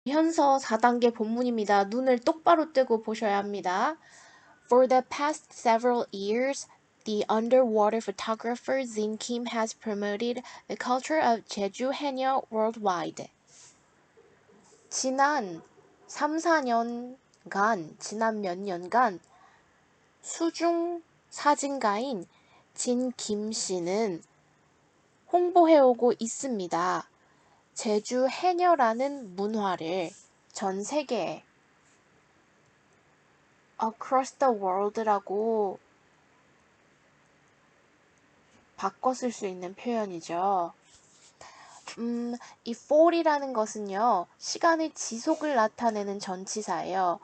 현서 4단계 본문입니다. 눈을 똑바로 뜨고 보셔야 합니다. For the past several years, the underwater photographer Zin Kim has promoted the culture of 제주 해녀 worldwide. 지난 3, 4년간, 지난 몇 년간 수중 사진가인 진 김 씨는 홍보해오고 있습니다. 제주 해녀라는 문화를 전 세계에 across the world라고 바꿔 쓸 수 있는 표현이죠. 이 for이라는 것은요, 시간의 지속을 나타내는 전치사예요.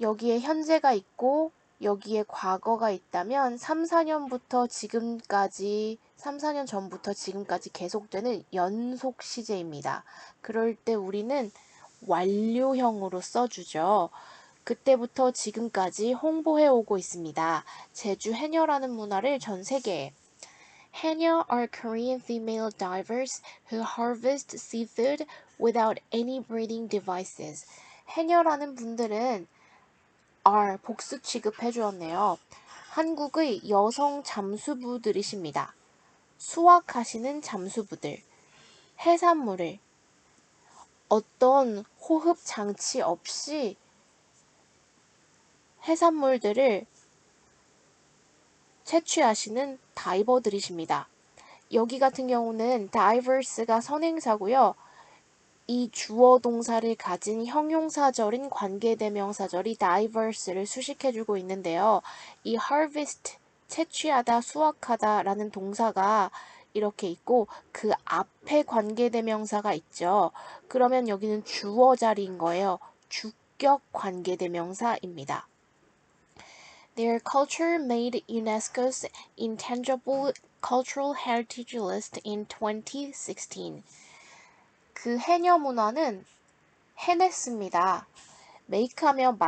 여기에 현재가 있고 여기에 과거가 있다면 3, 4년부터 지금까지 3, 4년 전부터 지금까지 계속되는 연속 시제입니다. 그럴 때 우리는 완료형으로 써주죠. 그때부터 지금까지 홍보해 오고 있습니다. 제주 해녀라는 문화를 전 세계에. 해녀 are Korean female divers who harvest seafood without any breeding devices. 해녀라는 분들은 are 복수 취급해 주었네요. 한국의 여성 잠수부들이십니다. 수확하시는 잠수부들. 해산물을 어떤 호흡 장치 없이 해산물들을 채취하시는 다이버들이십니다. 여기 같은 경우는 divers가 선행사고요. 이 주어 동사를 가진 형용사절인 관계대명사절이 diverse를 수식해주고 있는데요. 이 harvest, 채취하다, 수확하다 라는 동사가 이렇게 있고 그 앞에 관계대명사가 있죠. 그러면 여기는 주어 자리인 거예요. 주격 관계대명사입니다. Their culture made UNESCO's Intangible Cultural Heritage List in 2016. 그 해녀 문화는 해냈습니다. make하면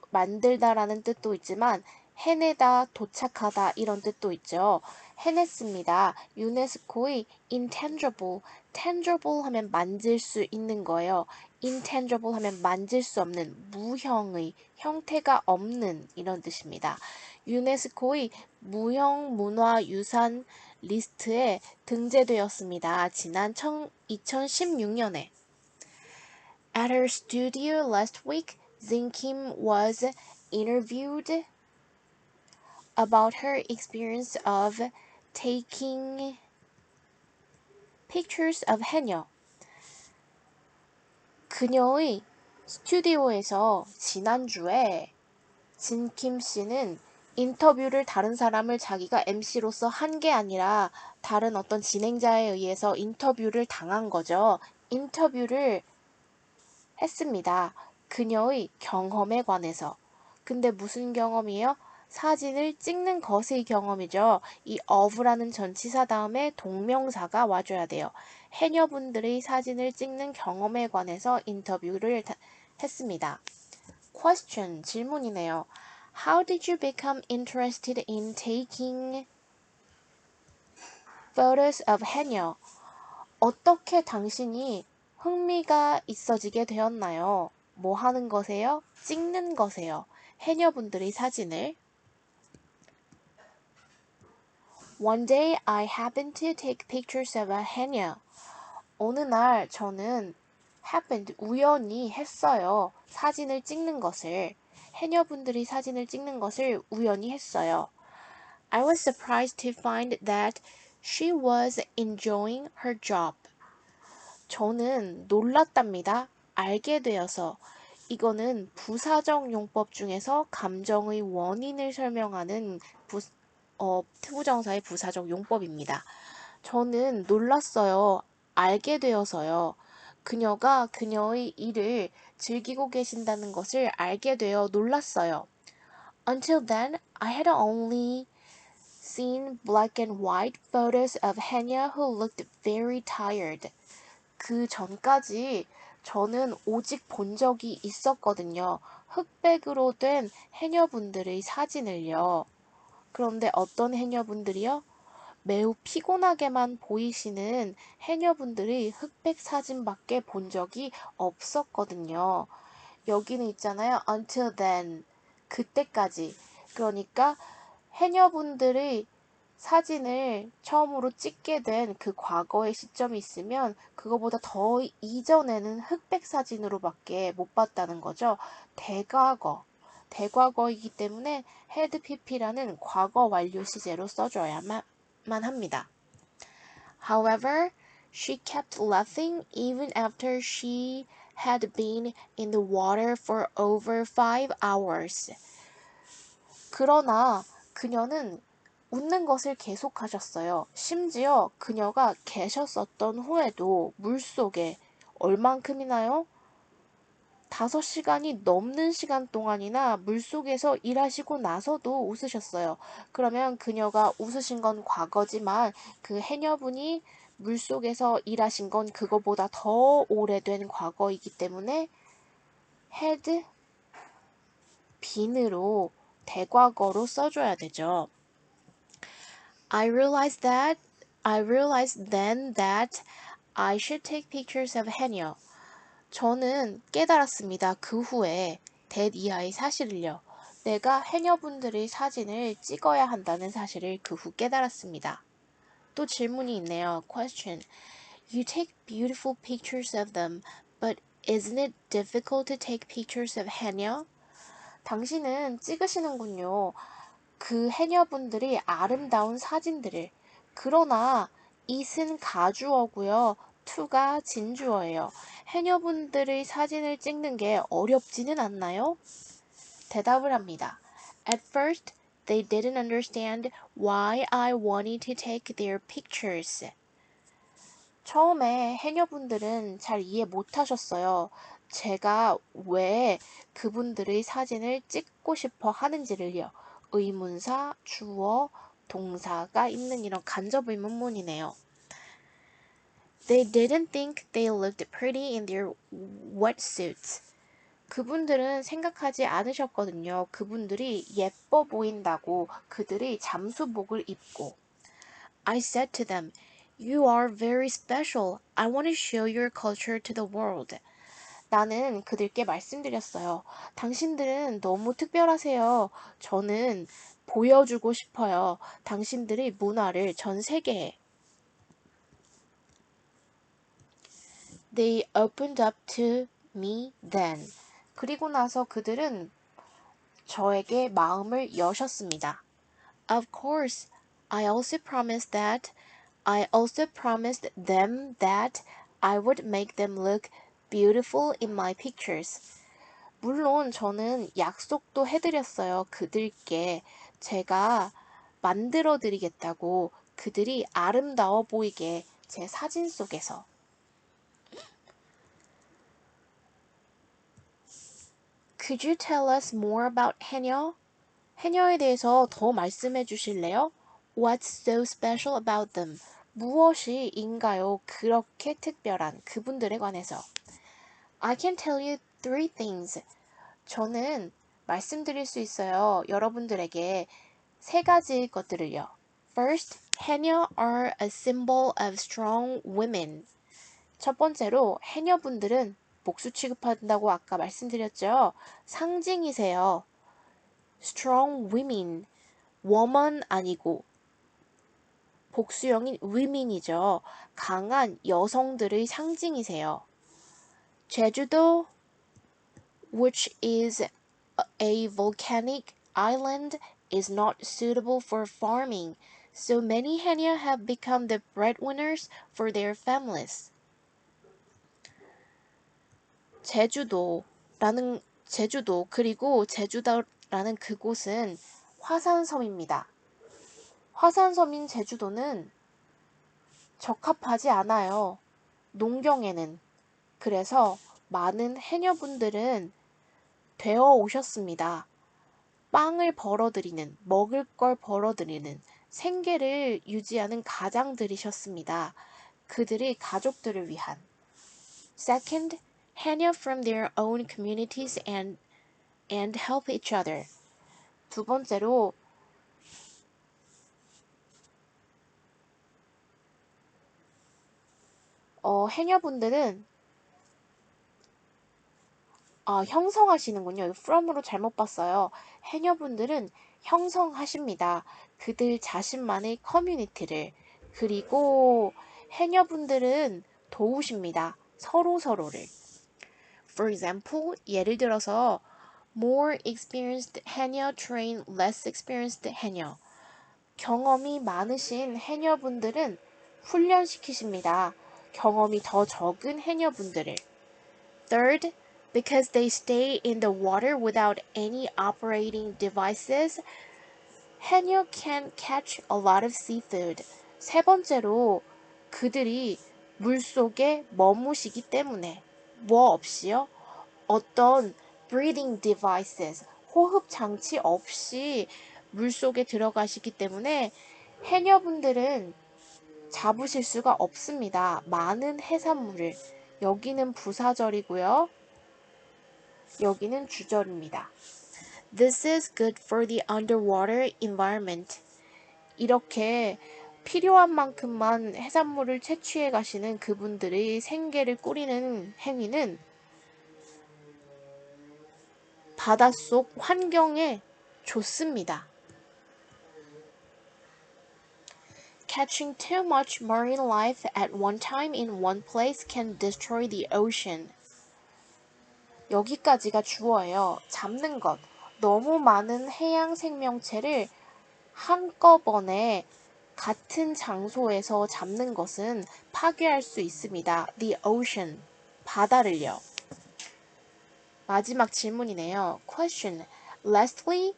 만들다라는 뜻도 있지만 해내다, 도착하다 이런 뜻도 있죠. 해냈습니다. 유네스코의 intangible, tangible 하면 만질 수 있는 거예요. intangible 하면 만질 수 없는, 무형의, 형태가 없는 이런 뜻입니다. 유네스코의 무형 문화유산 리스트에 등재되었습니다. 지난 2016년에. At her studio last week, Zin Kim was interviewed about her experience of taking pictures of 해녀. 그녀의 스튜디오에서 지난주에 진킴 씨는 인터뷰를 다른 사람을 자기가 MC로서 한 게 아니라 다른 어떤 진행자에 의해서 인터뷰를 당한 거죠. 인터뷰를 했습니다. 그녀의 경험에 관해서. 근데 무슨 경험이에요? 사진을 찍는 것의 경험이죠. 이 of라는 전치사 다음에 동명사가 와줘야 돼요. 해녀분들의 사진을 찍는 경험에 관해서 인터뷰를 했습니다. Question, 질문이네요. How did you become interested in taking photos of 해녀? 어떻게 당신이 흥미가 있어지게 되었나요? 뭐 하는 거세요? 찍는 거세요. 해녀분들의 사진을. One day I happened to take pictures of a 해녀. 어느 날 저는 happened, 우연히 했어요. 사진을 찍는 것을. 해녀분들이 사진을 찍는 것을 우연히 했어요. I was surprised to find that she was enjoying her job. 저는 놀랐답니다. 알게 되어서. 이거는 부사적 용법 중에서 감정의 원인을 설명하는 투부정사의 부사적 용법입니다. 저는 놀랐어요. 알게 되어서요. 그녀가 그녀의 일을 즐기고 계신다는 것을 알게 되어 놀랐어요. Until then, I had only seen black and white photos of Hanya who looked very tired. 그 전까지 저는 오직 본 적이 있었거든요. 흑백으로 된 해녀분들의 사진을요. 그런데 어떤 해녀분들이요? 매우 피곤하게만 보이시는 해녀분들이 흑백 사진밖에 본 적이 없었거든요. 여기는 있잖아요. Until then. 그때까지. 그러니까 해녀분들의 사진을 처음으로 찍게 된 그 과거의 시점이 있으면 그거보다 더 이전에는 흑백 사진으로밖에 못 봤다는 거죠. 대과거이기 때문에 had pp라는 과거 완료 시제로 써줘야만 합니다. However, she kept laughing even after she had been in the water for over 5 hours. 그러나 그녀는 웃는 것을 계속하셨어요. 심지어 그녀가 계셨었던 후에도 물속에 얼만큼이나요? 5시간이 넘는 시간 동안이나 물속에서 일하시고 나서도 웃으셨어요. 그러면 그녀가 웃으신 건 과거지만 그 해녀분이 물속에서 일하신 건 그거보다 더 오래된 과거이기 때문에 had been으로 대과거로 써줘야 되죠. I realized then that I should take pictures of 해녀. 저는 깨달았습니다. 그 후에 that 이하의 사실을요. 내가 해녀분들의 사진을 찍어야 한다는 사실을 그 후 깨달았습니다. 또 질문이 있네요. Question. You take beautiful pictures of them, but isn't it difficult to take pictures of 해녀? 당신은 찍으시는군요. 그 해녀분들이 아름다운 사진들을. 그러나 it은 가주어고요. to가 진주어예요. 해녀분들의 사진을 찍는 게 어렵지는 않나요? 대답을 합니다. At first, they didn't understand why I wanted to take their pictures. 처음에 해녀분들은 잘 이해 못하셨어요. 제가 왜 그분들의 사진을 찍고 싶어 하는지를요. 의문사, 주어, 동사가 있는 이런 간접 의문문이네요. They didn't think they looked pretty in their wetsuits. 그분들은 생각하지 않으셨거든요. 그분들이 예뻐 보인다고 그들이 잠수복을 입고. I said to them, You are very special. I want to show your culture to the world. 나는 그들께 말씀드렸어요. 당신들은 너무 특별하세요. 저는 보여주고 싶어요. 당신들의 문화를 전 세계에. They opened up to me then. 그리고 나서 그들은 저에게 마음을 여셨습니다. Of course, I also promised them that I would make them look beautiful in my pictures. 물론 저는 약속도 해드렸어요. 그들께 제가 만들어 드리겠다고 그들이 아름다워 보이게 제 사진 속에서. Could you tell us more about 해녀? 해녀에 대해서 더 말씀해 주실래요? What's so special about them? 무엇이인가요? 그렇게 특별한 그분들에 관해서. I can tell you 3 things. 저는 말씀드릴 수 있어요. 여러분들에게 3가지 것들을요. First, 해녀 are a symbol of strong women. 첫 번째로 해녀분들은 복수 취급한다고 아까 말씀드렸죠. 상징이세요. strong women. woman 아니고 복수형인 women이죠. 강한 여성들의 상징이세요. 제주도, which is a volcanic island, is not suitable for farming, so many 해녀 have become the breadwinners for their families. 제주도 그리고 제주도라는 그곳은 화산섬입니다. 화산섬인 제주도는 적합하지 않아요. 농경에는. 그래서 많은 해녀분들은 되어 오셨습니다. 빵을 벌어들이는, 먹을 걸 벌어들이는, 생계를 유지하는 가장들이셨습니다. 그들의 가족들을 위한. Second, 해녀 from their own communities and help each other. 두 번째로 해녀분들은 형성하시는군요. from으로 잘못 봤어요. 해녀분들은 형성하십니다. 그들 자신만의 커뮤니티를. 그리고 해녀분들은 도우십니다. 서로서로를. For example, 예를 들어서 more experienced 해녀 train less experienced 해녀. 경험이 많으신 해녀분들은 훈련시키십니다. 경험이 더 적은 해녀분들을. Third, because they stay in the water without any operating devices, 해녀 can catch a lot of seafood. 세 번째로, 그들이 물속에 머무시기 때문에 뭐 없이요? 어떤 breathing devices, 호흡 장치 없이 물속에 들어가시기 때문에 해녀분들은 잡으실 수가 없습니다. 많은 해산물을. 여기는 부사절이고요. 여기는 주절입니다. This is good for the underwater environment. 이렇게 필요한 만큼만 해산물을 채취해 가시는 그분들의 생계를 꾸리는 행위는 바닷속 환경에 좋습니다. Catching too much marine life at one time in one place can destroy the ocean. 여기까지가 주어예요. 잡는 것. 너무 많은 해양 생명체를 한꺼번에 같은 장소에서 잡는 것은 파괴할 수 있습니다. The ocean. 바다를요. 마지막 질문이네요. Question. Lastly,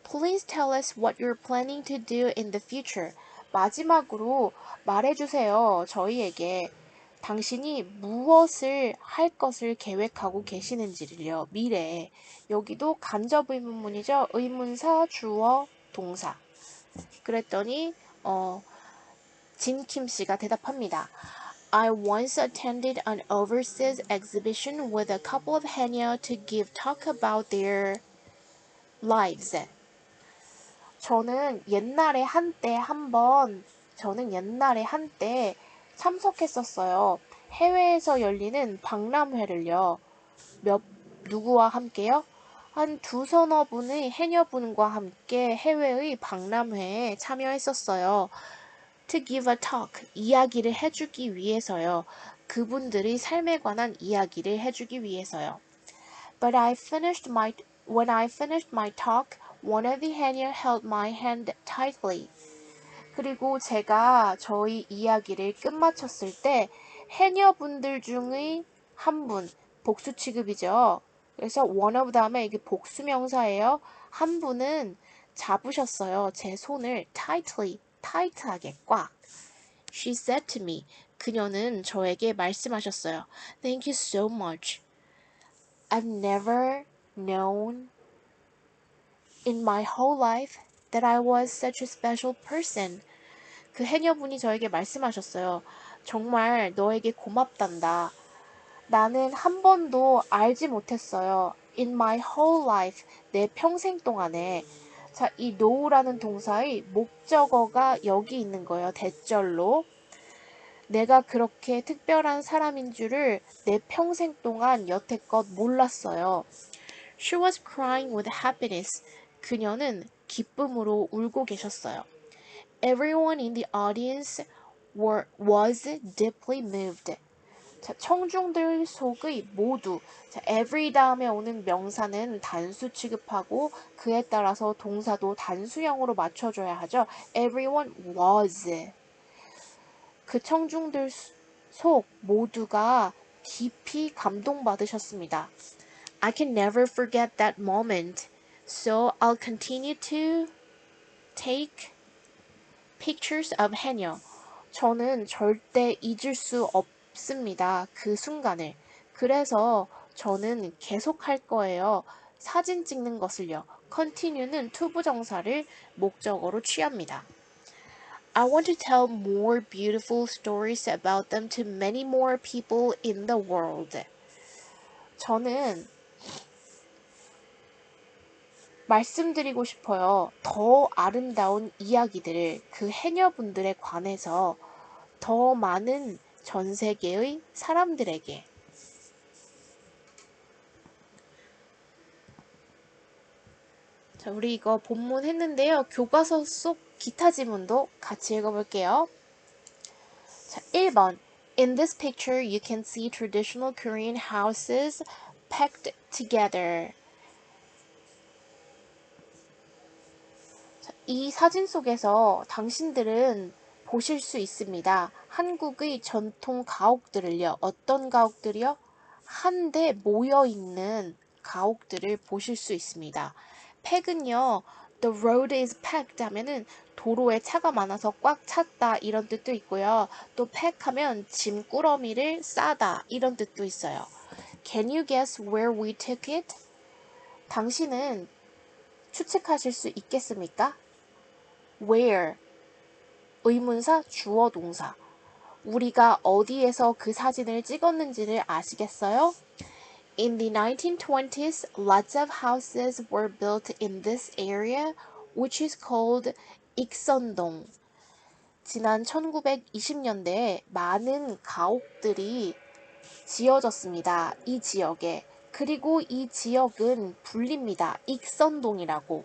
please tell us what you're planning to do in the future. 마지막으로 말해주세요. 저희에게 당신이 무엇을 할 것을 계획하고 계시는지를요. 미래에. 여기도 간접 의문문이죠. 의문사, 주어, 동사. 그랬더니 진킴 씨가 대답합니다. I once attended an overseas exhibition with a couple of Haenyeo to give talk about their lives. 저는 옛날에 한때 참석했었어요. 해외에서 열리는 박람회를요. 누구와 함께요? 한 두서너 분의 해녀분과 함께 해외의 박람회에 참여했었어요. To give a talk, 이야기를 해주기 위해서요. 그분들의 삶에 관한 이야기를 해주기 위해서요. When I finished my talk, one of the haenyeo held my hand tightly. 그리고 제가 저희 이야기를 끝마쳤을 때 해녀분들 중의 한 분, 복수 취급이죠. 그래서 one of 다음에 이게 복수명사예요. 한 분은 잡으셨어요. 제 손을 tightly, 타이트하게 꽉. She said to me, 그녀는 저에게 말씀하셨어요. Thank you so much. I've never known in my whole life that I was such a special person. 그 해녀분이 저에게 말씀하셨어요. 정말 너에게 고맙단다. 나는 한 번도 알지 못했어요. In my whole life, 내 평생 동안에. 자, 이 know라는 동사의 목적어가 여기 있는 거예요. 대절로. 내가 그렇게 특별한 사람인 줄을 내 평생 동안 여태껏 몰랐어요. She was crying with happiness. 그녀는 기쁨으로 울고 계셨어요. Everyone in the audience was deeply moved. 자, 청중들 속의 모두. 자, every 다음에 오는 명사는 단수 취급하고 그에 따라서 동사도 단수형으로 맞춰줘야 하죠. Everyone was. 그 청중들 속 모두가 깊이 감동받으셨습니다. I can never forget that moment, so I'll continue to take pictures of 해녀. 저는 절대 잊을 수 없습니다. 그 순간을. 그래서 저는 계속 할 거예요. 사진 찍는 것을요. continue는 투부정사를 목적어로 취합니다. I want to tell more beautiful stories about them to many more people in the world. 저는 말씀드리고 싶어요. 더 아름다운 이야기들을 그 해녀분들에 관해서 더 많은 전 세계의 사람들에게. 자, 우리 이거 본문 했는데요. 교과서 속 기타 지문도 같이 읽어볼게요. 자, 1번. In this picture, you can see traditional Korean houses packed together. 자, 이 사진 속에서 당신들은 보실 수 있습니다. 한국의 전통 가옥들을요. 어떤 가옥들이요? 한데 모여있는 가옥들을 보실 수 있습니다. 팩은요. The road is packed 하면은 도로에 차가 많아서 꽉 찼다 이런 뜻도 있고요. 또 pack 하면 짐꾸러미를 싸다 이런 뜻도 있어요. Can you guess where we took it? 당신은 추측하실 수 있겠습니까? Where 의문사 주어 동사. 우리가 어디에서 그 사진을 찍었는지를 아시겠어요? In the 1920s, lots of houses were built in this area, which is called 익선동. 지난 1920년대에 많은 가옥들이 지어졌습니다. 이 지역에. 그리고 이 지역은 불립니다. 익선동이라고.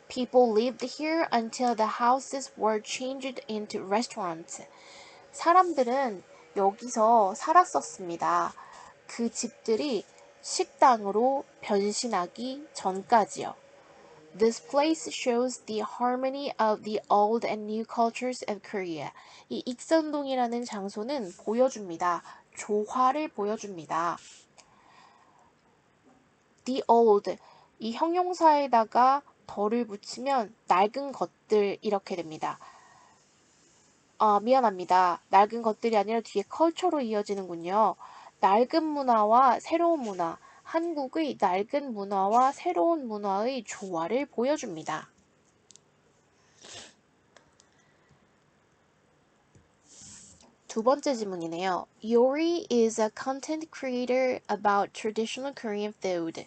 People lived here until the houses were changed into restaurants. 사람들은 여기서 살았었습니다. 그 집들이 식당으로 변신하기 전까지요. This place shows the harmony of the old and new cultures of Korea. 이 익선동이라는 장소는 보여줍니다. 조화를 보여줍니다. The old, 이 형용사에다가 덜을 붙이면 낡은 것들 이렇게 됩니다. 미안합니다. 낡은 것들이 아니라 뒤에 컬처로 이어지는군요. 낡은 문화와 새로운 문화, 한국의 낡은 문화와 새로운 문화의 조화를 보여줍니다. 두 번째 질문이네요. Yori is a content creator about traditional Korean food.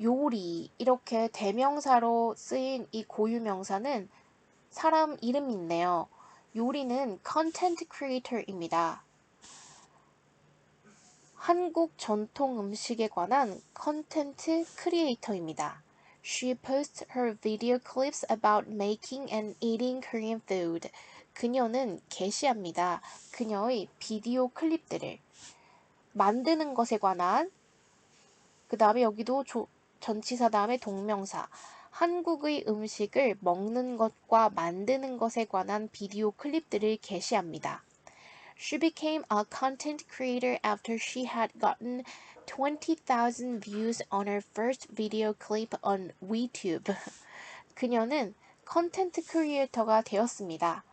요리, 이렇게 대명사로 쓰인 이 고유명사는 사람 이름이 있네요. 요리는 content creator입니다. 한국 전통 음식에 관한 컨텐트 크리에이터입니다. She posts her video clips about making and eating Korean food. 그녀는 게시합니다. 그녀의 비디오 클립들을 만드는 것에 관한 그 다음에 여기도 전치사 다음에 동명사 한국의 음식을 먹는 것과 만드는 것에 관한 비디오 클립들을 게시합니다. She became a content creator after she had gotten 20,000 views on her first video clip on WeTube. 그녀는 컨텐트 크리에이터가 되었습니다.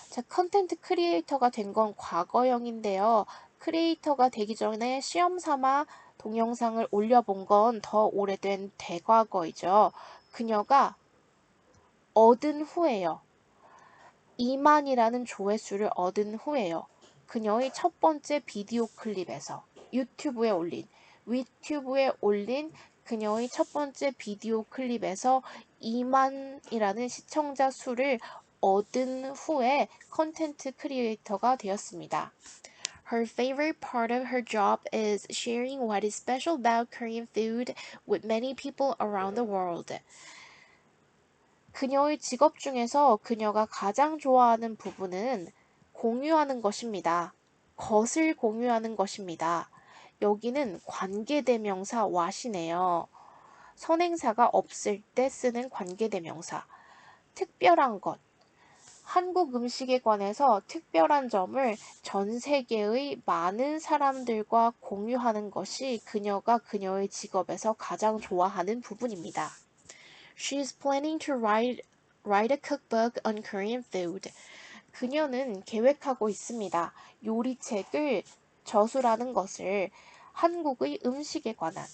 자, 컨텐트 크리에이터가 된 건 과거형인데요. 크리에이터가 되기 전에 시험 삼아 동영상을 올려본 건 더 오래된 대과거이죠. 그녀가 얻은 후에요. 2만이라는 조회수를 얻은 후에요. 그녀의 첫 번째 비디오 클립에서 유튜브에 올린 그녀의 첫 번째 비디오 클립에서 2만이라는 시청자 수를 얻은 후에 컨텐트 크리에이터가 되었습니다. Her favorite part of her job is sharing what is special about Korean food with many people around the world. 그녀의 직업 중에서 그녀가 가장 좋아하는 부분은 공유하는 것입니다. 것을 공유하는 것입니다. 여기는 관계대명사 what이네요. 선행사가 없을 때 쓰는 관계대명사. 특별한 것. 한국 음식에 관해서 특별한 점을 전 세계의 많은 사람들과 공유하는 것이 그녀가 그녀의 직업에서 가장 좋아하는 부분입니다. She is planning to write a cookbook on Korean food. 그녀는 계획하고 있습니다. 요리책을 저술하는 것을 한국의 음식에 관한.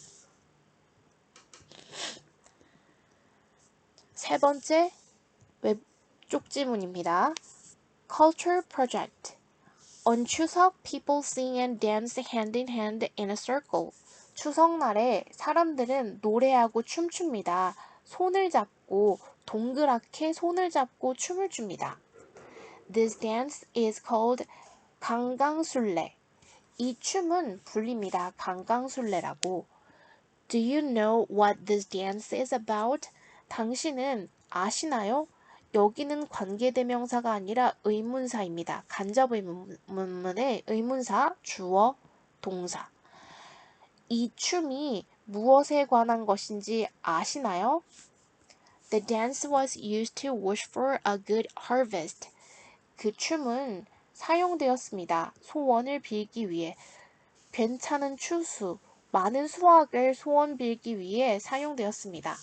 세 번째 왼쪽 지문입니다. Culture Project. On 추석, people sing and dance hand in hand in a circle. 추석날에 사람들은 노래하고 춤춥니다. 손을 잡고 동그랗게 손을 잡고 춤을 춥니다. This dance is called 강강술래. 이 춤은 불립니다. 강강술래라고. Do you know what this dance is about? 당신은 아시나요? 여기는 관계대명사가 아니라 의문사입니다. 간접 의문문의 의문사, 주어, 동사. 이 춤이 무엇에 관한 것인지 아시나요? The dance was used to wish for a good harvest. 그 춤은 사용되었습니다. 소원을 빌기 위해. 괜찮은 추수, 많은 수확을 소원 빌기 위해 사용되었습니다.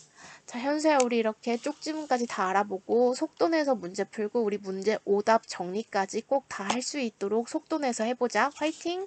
자, 현수야, 우리 이렇게 쪽지문까지 다 알아보고 속도 내서 문제 풀고 우리 문제 오답 정리까지 꼭 다 할 수 있도록 속도 내서 해보자. 화이팅!